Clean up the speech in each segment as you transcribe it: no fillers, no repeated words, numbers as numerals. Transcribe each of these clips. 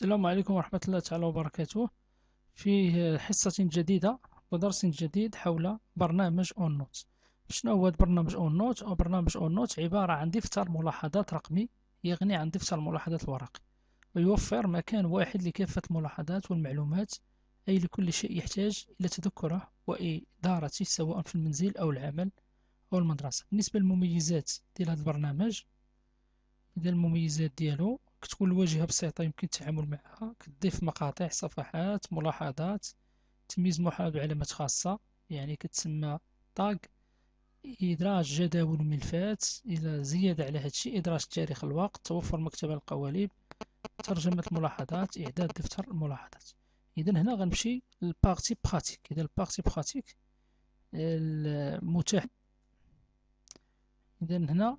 السلام عليكم ورحمة الله تعالى وبركاته. في حصة جديدة ودرس جديد حول برنامج أونوت. شنو هو برنامج أونوت؟ أو برنامج أونوت عبارة عن دفتر ملاحظات رقمي يغني عن دفتر الملاحظات الورقي، ويوفر مكان واحد لكافة الملاحظات والمعلومات، أي لكل شيء يحتاج إلى تذكره وإدارته سواء في المنزل أو العمل أو المدرسة. بالنسبة للمميزات ديال هذا البرنامج، إذا المميزات ديالو كتكون الواجهة بسيطة يمكن التعامل معها، كتضيف مقاطع، صفحات، ملاحظات، تمييز محاذ وعلامات خاصة يعني كتسمى تاغ، إدراج جداول وملفات، إلى زيادة على هادشي إدراج تاريخ الوقت، توفر مكتبة القوالب، ترجمة الملاحظات، إعداد دفتر الملاحظات. إذا هنا غنمشي للبارتي براتيك. إذا البارتي براتيك المتاح، إذا هنا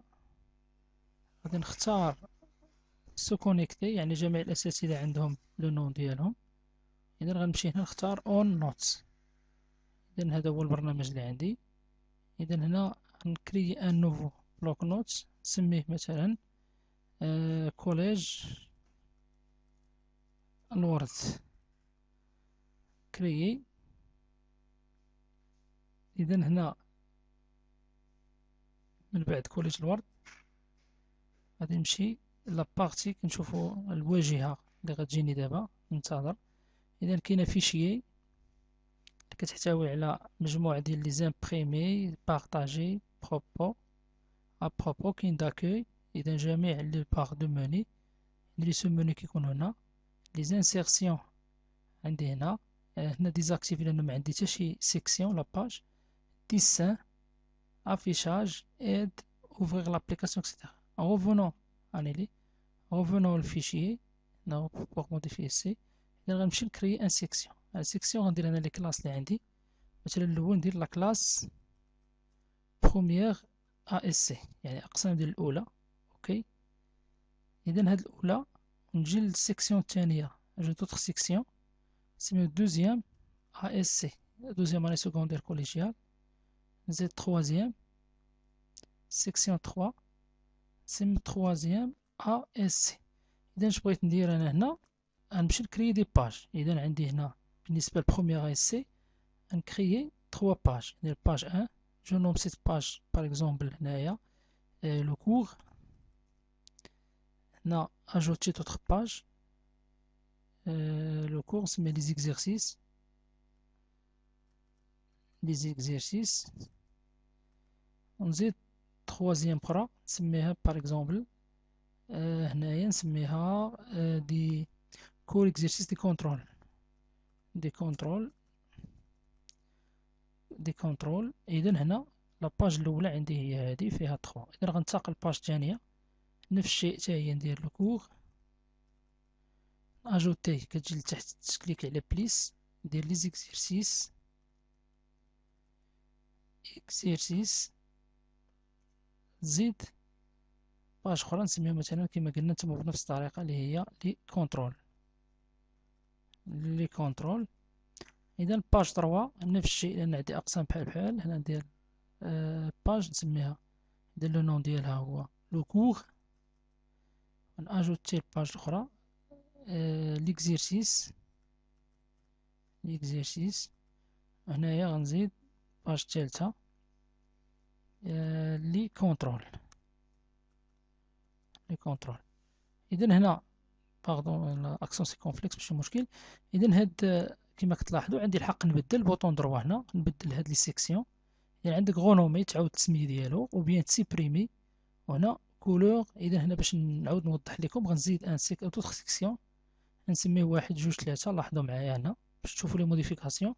غادي نختار سو كونيكتي، يعني جميع الأساتذة عندهم لو نون ديالهم. إذا غنمشي هنا نختار اون نوتس. إذا هذا هو البرنامج اللي عندي. إذا هنا غنكري ان نوفو بلوك نوتس، نسميه مثلا كوليج الورد. كريي. إذا هنا من بعد كوليج الورد غادي نمشي لابارتي كنشوفو الواجهة اللي غتجيني دابا، ننتظر. إذا كاينة فيشيي كتحتوي على مجموعة ديال لي زامبريمي بارطاجي بروبو ابروبو. كاين داكوي، إذا جميع لي باغ دو موني لي سو موني كيكونو هنا. لي زانسيرسيون عندي هنا. هنا ديزاكتيفي لأنه ما عندي حتى شي سيكسيون لاباج. ديسان، افيشاج، ايد، اوفريغ لابليكاسيون اكسيتيرا. غوفونون انيلي، غوفونون الفيشيي هنا بوغ موديفيي سي. إذا غنمشي نكري ان سيكسيون. ان سيكسيون غندير هنا لي كلاس اللي عندي، مثلا الأول ندير لا كلاس بروميير ا اس سي، يعني أقسام ديال الأولى. اوكي. إذا هاد الأولى نجي للسيكسيون الثانية، جو دوطخ سيكسيون نسميو دوزيام ا اس سي، دوزيام اني سكوندير كوليجيال. نزيد تخوازيام سيكسيون 3 نسمي تخوازيام ا اس سي. إذا اش بغيت ندير أنا هنا غنمشي نكريي دي باج. إذا عندي هنا بالنسبة لبروميير ا اس سي نكريي 3 باج. ندير باج 1، جو نوم سيت باج باغ اكزومبل هنايا لو كور. هنا اجوتي دوطخ باج لو كور نسمي لي زيكزيرسيس، لي زيكزيرسيس. ونزيد تخوازيام أخرى نسميها باغ اكزومبل هنايا نسميها دي كور اكزيرسيس دي كونترول، دي كونترول، دي كونترول. اذا هنا لاباج الاولى عندي هي هذه فيها 3. اذا غنتقل الباج الثانيه نفس الشيء حتى هي ندير لو كور اجوتي، كتجي لتحت تكليك على بليس دير لي زيكزيرسيس، اكزيرسيس. زيد باج اخرى نسميها مثلا كما قلنا نتما بنفس الطريقه اللي هي لي كونترول، لي كونترول. اذا باج 3 نفس الشيء لان عندي اقسام بحال بحال. هنا ندير باج نسميها، ندير لو نون ديالها هو لو كور. ناجوتي الباج الاخرى ليكزيرسيس، ليكزيرسيس. هنايا غنزيد باج الثالثة لي كونترول، لي كونترول. اذا هنا باردون الاكسون سي كومبلكس ماشي مشكل. اذا هاد كما كتلاحظوا عندي الحق نبدل بوطون دروا هنا نبدل هاد لي سيكسيون. يعني عندك غونومي تعاود التسميه ديالو او بيان تسيبريمي، وهنا كولور. اذا هنا باش نعاود نوضح لكم غنزيد ان دوطخ سيكسيون نسميه واحد جوج ثلاثة. لاحظوا معايا هنا باش تشوفوا لي موديفيكاسيون.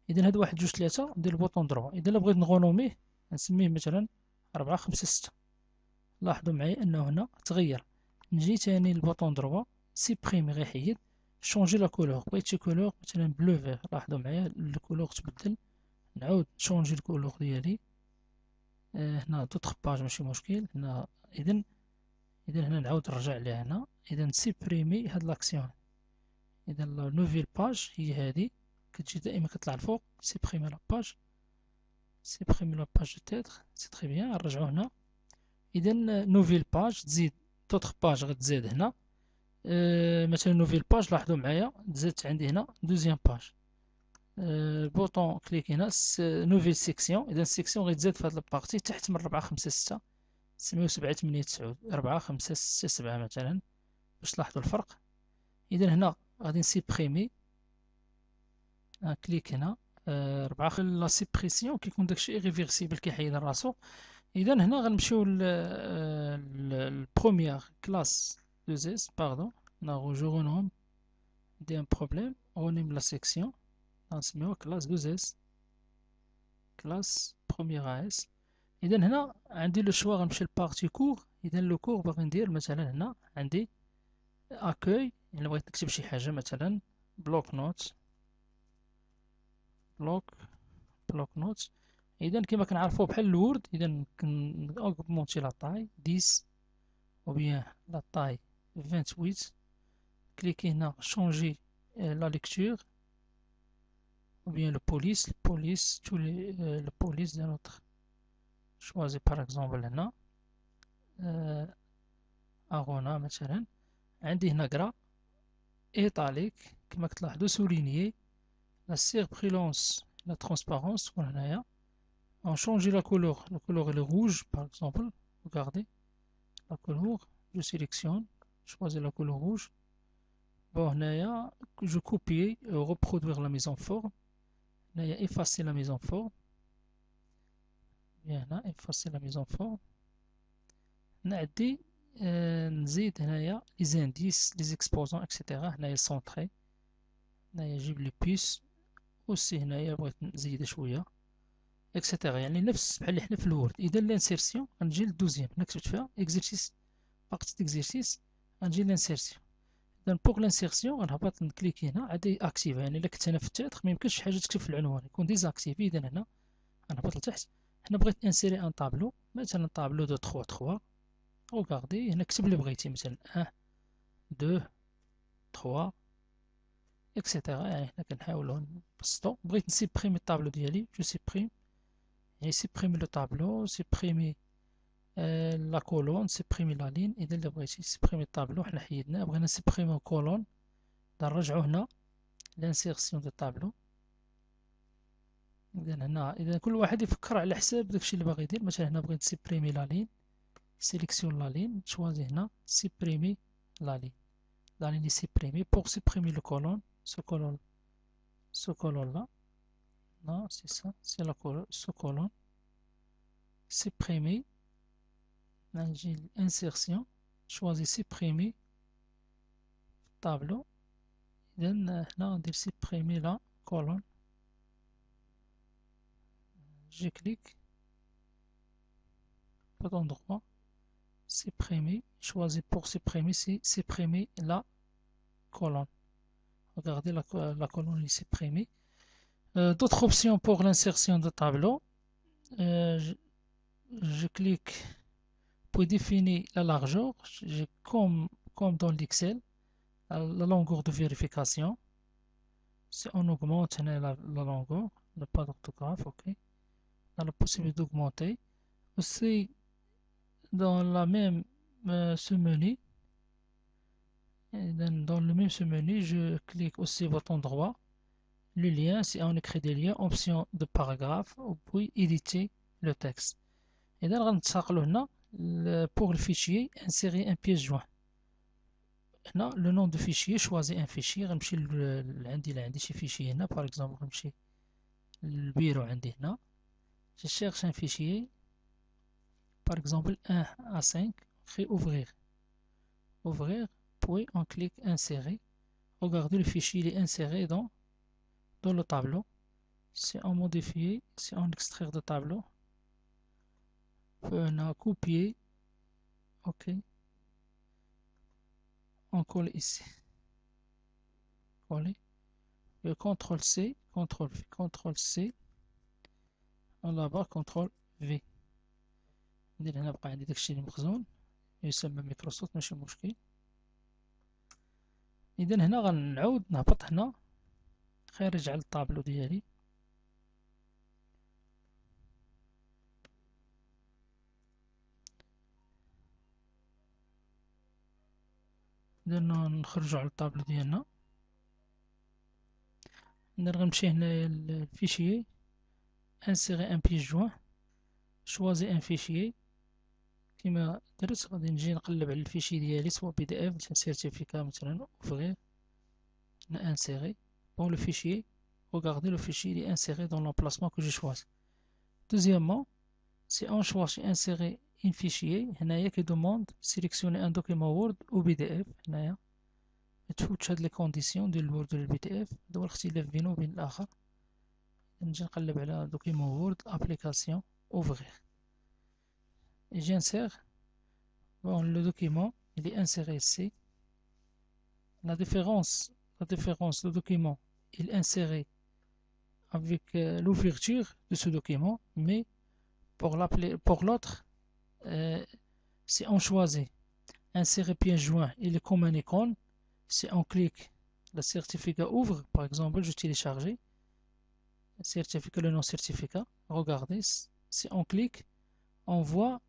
اذا هاد واحد جوج ثلاثة ندير البوطون دروا. اذا لا بغيت نغونوميه نسميه مثلا 4 5 6. لاحظوا معايا انه هنا تغير. نجي تاني للبوطون دروا سيبريمي غيحيد، شونجي لا كولور. بغيت شي كولور مثلا بلو فيغ، لاحظوا معايا الكولور تبدل. نعاود شونجي الكولور ديالي هنا دوطخ باج ماشي مشكل هنا. اذا هنا نعاود نرجع ليها هنا. اذا نسيبريمي هاد لاكسيون. اذا لا نوفيل باج هي هادي كتجي دائما كتطلع الفوق. سيبريمي لا باج، سيبريمي لا باج تيتر سي تري بيان. نرجعو هنا. اذا نوفيل باج تزيد دوطخ باج غتزاد هنا مثلا نوفيل باج، لاحظوا معايا زادت عندي هنا دوزيام باج. البوطون كليك هنا نوفيل سيكسيون، اذا السيكسيون غيتزاد في هاد البارتي تحت من 4 5 6 9 7 8 9 4 5 6 7 مثلا، باش تلاحظوا الفرق. اذا هنا غادي نسيبريمي، كليك هنا 4 لا سيبريسيون كيكون داكشي ايريفيرسيبل كيحيد راسو. اذا هنا غنمشيو البروميير كلاس 2 اس باردون، جو رونوم دي ان بروبليم، رونيم لا سيكسيون غنسميوها كلاس 2 اس، كلاس بروميير اس. اذا هنا عندي لو شوا غنمشي لبارتي كور. اذا لو كور باغي ندير مثلا هنا عندي اكوي، الا بغيت نكتب شي حاجه مثلا بلوك نوت، بلوك نوت. اذا كما كنعرفوا بحال الوورد، اذا كنأوغمونتي لا طاي 10 ou bien la taille 28. Cliquez هنا changer la lecture ou bien le police, tous les, le police d'un autre. Choisis par exemple هنا أغونا مثلا. عندي هنا gras إيطاليك كما كتلاحظوا souligné. La surbrillance, la transparence تكون هنايا. On change la couleur est le rouge par exemple. Regardez la couleur, je sélectionne, je choisis la couleur rouge. Bon, هنايا je copie reproduire la mise en forme. هنايا effacer la mise en forme. Bien هنا effacer la mise en forme. نعدي نزيد هنايا les indices, les exposants etc. هنايا centré. هنايا جيب لي بيس aussi. هنايا بغيت نزيد شوية etc. يعني نفس بحال اللي حنا في الوورد. إذا الانسيرسيون غنجي للدوزيام هنا كتبت فيها اكزرسيس، بارتي ديكزرسيس غنجي لانسيرسيون. إذا بوغ لانسيرسيون غنهبط نكليكي هنا عادي اكتيف. يعني إلا كنت هنا في التيتر ميمكنش شي حاجة تكتب في العنوان يكون ديزاكتيفي. إذا هنا غنهبط لتحت. هنا بغيت انسيري ان طابلو، مثلا طابلو دو 3 3. وغاردي هنا كتب اللي بغيتي مثلا 1 2 3 اكسيتيرا. يعني هنا كنحاولو نبسطو. بغيت نسيبريمي الطابلو ديالي، جو سيبريم. يعني سيبريمي لو طابلو، سيبريمي لا كولون، سيبريمي لا لين. اذا اللي بغيتي سيبريمي الطابلو حنا حيدناه، بغينا نسيبريميو كولون نرجعو هنا لانسيرسيون دو طابلو. اذا هنا اذا كل واحد يفكر على حساب داكشي اللي باغي يدير. مثلا هنا بغيت نسيبريمي لا لين، سيليكسيون لا لين، شوازي هنا سيبريمي لا لين. لا لين سيبريمي. بوغ سيبريمي لو كولون، ce colonne là, non c'est ça, c'est la colonne, ce colonne, supprimer, insertion, choisir supprimer, tableau, là on dit supprimer la colonne, je clique, bouton droit, supprimer, choisir pour supprimer, c'est supprimer la colonne. Regardez la colonne est supprimée. D'autres options pour l'insertion de tableau. Je clique pour définir la largeur, comme dans l'Excel, la longueur de vérification. Si on augmente la longueur, le pas d'orthographe, ok. On a la possibilité d'augmenter. Aussi, dans la même ce menu, dans le même ce menu, je clique aussi bouton droit. Le lien, si on écrit des liens, option de paragraphe, puis éditer le texte. Et là, pour le fichier, insérer un pièce joint. هنا le nom de fichier, choisis un fichier. غنمشي عندي شي fichier هنا par exemple. غنمشي للبيرو عندي هنا. Je cherche un fichier par exemple 1 à 5. Puis ouvrir, puis on clique insérer. Regardez, le fichier il est inséré dans le tableau. Si on modifie, si on extraire de tableau, on a copié, ok, on colle ici, coller, le CTRL C, CTRL V, CTRL C, là-bas CTRL V. ندير هنا بقى عندي داكشي اللي مخزون يسمى مايكروسوفت، ماشي مشكل. اذا هنا غنعاود نهبط هنا خارج على الطابلو ديالي. إذا نخرجو على الطابلو ديالنا، غنمشي هنايا الفيشيي انسيغي ان بيس جوان، شوازي ان فيشيي. كيما درت غادي نجي نقلب على الفيشي ديالي سوا بي دي اف سيرتيفيكا مثلا، اوفغيغ انسيغي بون لو فيشيي. Regardez le fichier il est inséré dans l'emplacement que j'ai choisi. Deuxièmement, si on choisit insérer un fichier, هنايا qui demande sélectionner un document Word ou PDF. هنايا تفوتش هاد لي كونديسيون ديال الوورد ولا البي دي اف، هذا هو الاختلاف بينه وبين الاخر. نجي نقلب على دوكيمون وورد ابليكاسيون اوفغيغ et j'insère. Bon, le document il est inséré ici. La différence, le document il est inséré avec l'ouverture de ce document, mais pour l'autre, si on choisit insérer pièce jointe, il est comme un icône. Si on clique, le certificat ouvre. Par exemple, je télécharge certificat, le non certificat. Regardez, si on clique, on voit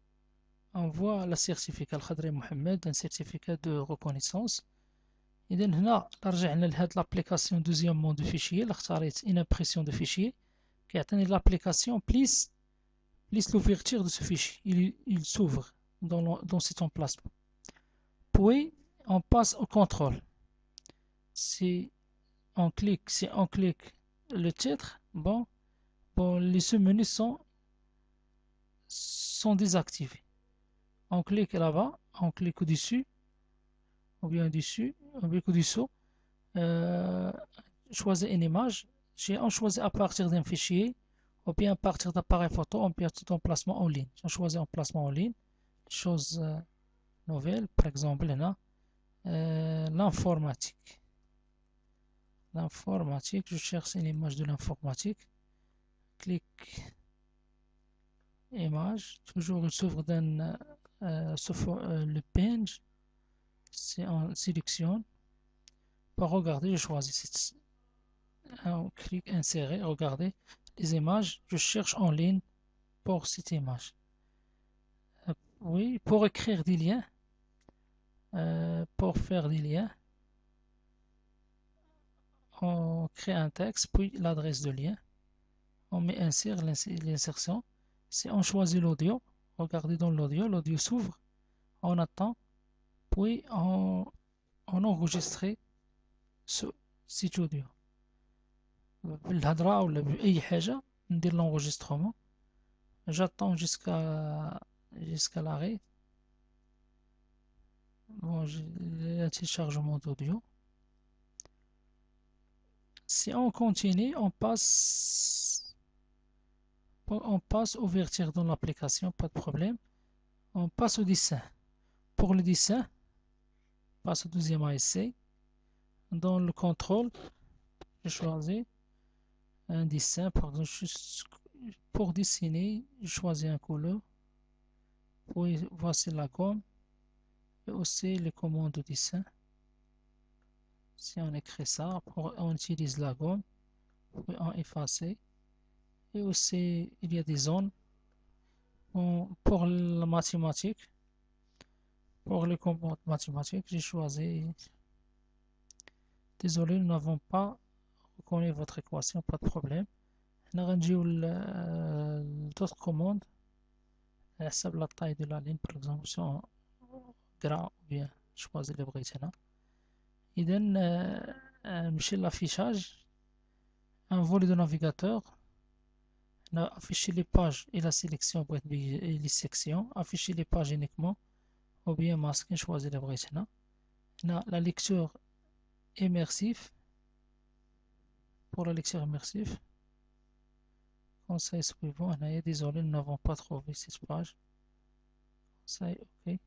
le certificat الخضري محمد, un certificat de reconnaissance. إذا هنا رجعنا لهاد l'application deuxièmement de fichier. اختاريت une impression de fichier كيعطيني l'application plus l'ouverture de ce fichier. Il s'ouvre dans cet emplacement. Puis on passe au contrôle. Si on clique le titre, bon les sous-menus sont désactivés. On clique là-bas, on clique au-dessus, ou bien au-dessous, choisir une image. On choisit à partir d'un fichier, ou bien à partir d'appareil photo, on peut tout emplacement en ligne. On choisit emplacement en ligne, chose nouvelle, par exemple, là, l'informatique. L'informatique, je cherche une image de l'informatique. Clique image, toujours il s'ouvre dans le page. Si on sélectionne, pour regarder, je choisis. On clique insérer, regardez les images. Je cherche en ligne pour cette image. Oui, pour écrire des liens, pour faire des liens, on crée un texte, puis l'adresse de lien. On met insère l'insertion. Si on choisit l'audio, regardez dans l'audio s'ouvre. On attend, puis on enregistre ce site audio. بالهضرة ولا بأي حاجة ندير l'enregistrement. J'attends jusqu'à l'arrêt. Bon, j'ai le téléchargement d'audio. Si on continue, on passe ouverture dans l'application, pas de problème. On passe au dessin. Pour le dessin, on passe au deuxième essai. Dans le contrôle, je choisis un dessin. Pour dessiner, je choisis un couleur. Puis voici la gomme et aussi les commandes de dessin. Si on écrit ça, on utilise la gomme, puis on efface. Et aussi, il y a des zones pour la mathématique. Pour les commandes mathématiques, j'ai choisi. Désolé, nous n'avons pas reconnu votre équation, pas de problème. On va d'autres commandes. حسب la taille de la ligne, par exemple, si on gras ou bien choisir les briques là. إذا نمشي l'affichage, un volet de navigateur. Afficher les pages et la sélection et les sections. Afficher les pages uniquement ou bien masquer, choisir les briques là. La lecture immersive. Pour la lecture immersive, conseil suivant. Désolé, nous n'avons pas trouvé cette page. Conseil, ok.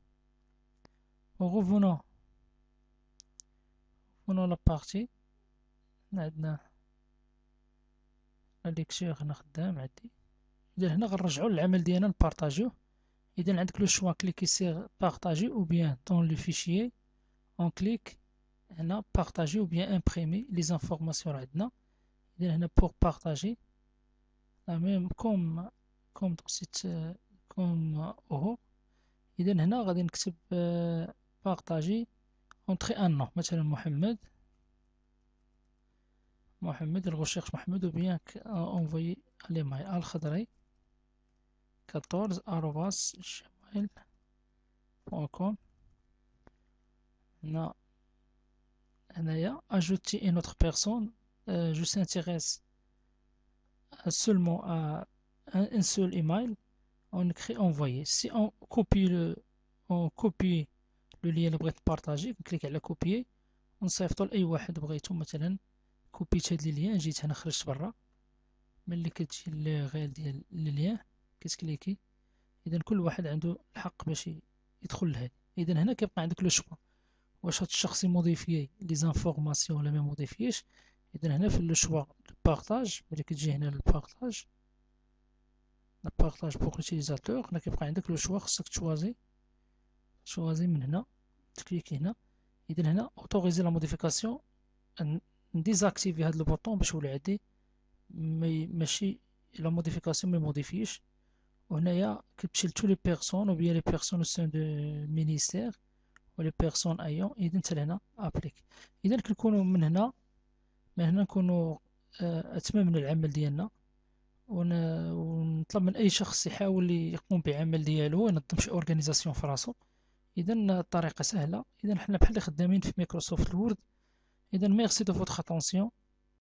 Revenons à la partie. عندنا la lecture نخدم عندي. إذا هنا غنرجعو للعمل ديالنا نبارطاجيوه. إذا عندك لو شوا كليكي سير بارطاجي ou bien dans le fichier on clique هنا partager ou bien imprimer les informations عندنا. إذا هنا pour partager la même comme dans cette comme إذا هنا غادي نكتب partager اونتري ان نو، مثلا محمد، محمد الغوشيرش محمد، ou bien envoyer l'email الخضري 14@gmail.com. هنايا ajouter une autre personne. Je s'intéresse seulement à un seul email. On écrit envoyer. Si on copie le lien اللي بغيت نبارطاجي، نكليك على كوبيي ونصيفطو لأي واحد بغيتو. مثلا كوبيت هاد لي، جيت هنا خرجت برا، ملي كتجي للغير ديال ليان كتكليكي. اذا كل واحد عنده الحق باش يدخل لهاد. اذا هنا كيبقى عندك لو شوا، واش هاد الشخص يموديفيي لي زانفورماسيون ولا ما يموديفييش. اذا هنا في لو شوا بارطاج، ملي كتجي هنا للبارطاج، بارطاج بوغ لوتيليزاتور، هنا كيبقى عندك لو شوا، خصك تشوازي من هنا، تكليكي هنا. اذا هنا اوتوريزي لا موديفيكاسيون، نديزاكتيفي هاد البوطون باش يولي عندي ماشي لا موديفيكاسيون ما يموديفيش. وهنايا كتمشي لتو لي بيرسون، او بيان لي بيرسون او سون دو مينيستير و لي بيرسون ايون. اذا حتى لهنا ابليك. اذا كنكونوا من هنا نكونوا اتممنا العمل ديالنا، ونطلب من اي شخص يحاول يقوم بعمل ديالو وينظم شي اورغانيزاسيون في راسو. اذا الطريقه سهله. اذا حنا بحال اللي خدامين في مايكروسوفت الوورد. اذا ميرسي دو فوتر اتونسيون.